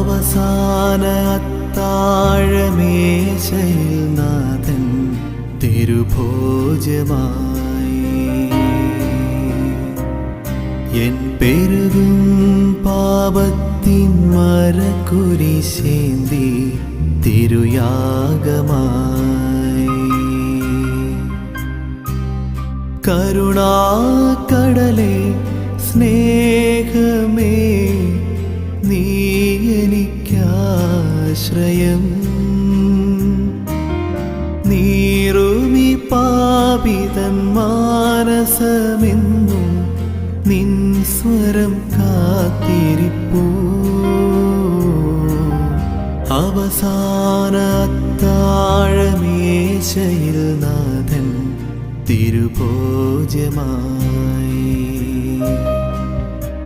അവസാന അത്താഴമേശയിൽ നാഥൻ തിരുഭോജമായി എൻ പെരുകും പാപത്തിൻ മരക്കുരിശേന്തി തിരുയാഗമായി കരുണാക്കടലേ സ്നേഹമേ നീ എനിക്കാശ്രയം നീറുമി പാപിതൻ മാനസമെന്നും നിൻ സ്വരം കാത്തിരിപ്പൂ അവസാന അത്താഴമേശയിൽ നാഥൻ തിരുഭോജമായി